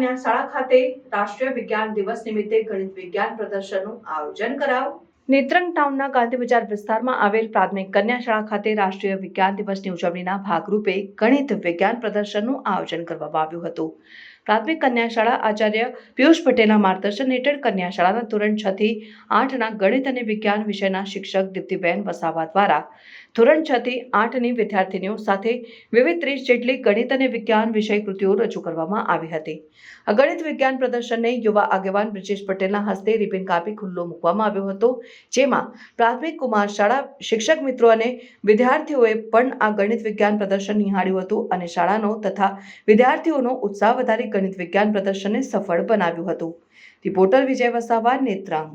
કન્યા શાળા ખાતે રાષ્ટ્રીય વિજ્ઞાન દિવસ નિમિત્તે ગણિત વિજ્ઞાન પ્રદર્શનનું આયોજન કરાયું। નેત્રંગ ટાઉનના ગાંધી બજાર વિસ્તારમાં આવેલ પ્રાથમિક કન્યા શાળા ખાતે રાષ્ટ્રીય વિજ્ઞાન દિવસની ઉજવણીના ભાગરૂપે ગણિત વિજ્ઞાન પ્રદર્શનનું આયોજન કરવામાં આવ્યું હતું। પ્રાથમિક કન્યા શાળા આચાર્ય પિયુષ પટેલના માર્ગદર્શન હેઠળ કન્યા શાળાના ધોરણ 6 થી 8ના ગણિત અને વિજ્ઞાન વિષયના શિક્ષક દીપ્તિબેન વસાવા દ્વારા ધોરણ 6 થી 8ની વિદ્યાર્થીનીઓ સાથે વિવિધ 30 જેટલી ગણિત અને વિજ્ઞાન વિષય કૃતિઓ રજૂ કરવામાં આવી હતી। આ ગણિત વિજ્ઞાન પ્રદર્શનને યુવા આગેવાન બ્રિજેશ પટેલના હસ્તે રિબિન કાપી ખુલ્લો મૂકવામાં આવ્યો હતો, જેમાં પ્રાથમિક કુમાર શાળા શિક્ષક મિત્રો અને વિદ્યાર્થીઓએ પણ આ ગણિત વિજ્ઞાન પ્રદર્શન નિહાળ્યું હતું અને શાળાનો તથા વિદ્યાર્થીઓનો ઉત્સાહ વધારી ગણિત વિજ્ઞાન પ્રદર્શનને સફળ બનાવ્યું હતું। રિપોર્ટર વિજય વસાવા, નેત્રંગ।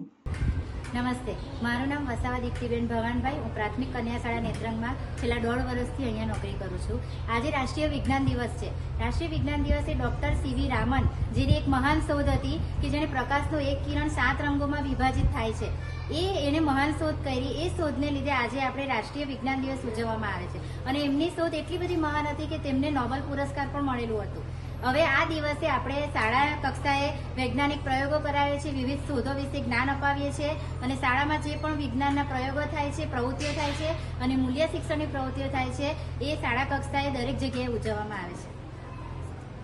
નમસ્તે, મારું નામ વસાવા દીપ્તિબેન ભવાનભાઈ। હું પ્રાથમિક કન્યા શાળા નેત્રંગમાં છેલ્લા 1.5 વર્ષથી અહીંયા નોકરી કરું છું। આજે રાષ્ટ્રીય વિજ્ઞાન દિવસ છે। રાષ્ટ્રીય વિજ્ઞાન દિવસે ડૉક્ટર સીવી રામન, જેની એક મહાન શોધ હતી કે જેણે પ્રકાશનો એક કિરણ 7 રંગોમાં વિભાજિત થાય છે, એને મહાન શોધ કરી। એ શોધને લીધે આજે આપણે રાષ્ટ્રીય વિજ્ઞાન દિવસ ઉજવવામાં આવે છે અને એમની શોધ એટલી બધી મહાન હતી કે તેમને નોબેલ પુરસ્કાર પણ મળેલું હતું। હવે આ દિવસે આપણે શાળા કક્ષાએ વૈજ્ઞાનિક પ્રયોગો કરાવીએ છીએ, વિવિધ શોધો વિશે જ્ઞાન અપાવીએ છીએ અને શાળામાં જે પણ વિજ્ઞાનના પ્રયોગો થાય છે, પ્રવૃત્તિઓ થાય છે અને મૂલ્ય શિક્ષણની પ્રવૃત્તિઓ થાય છે, એ શાળા કક્ષાએ દરેક જગ્યાએ ઉજવવામાં આવે છે।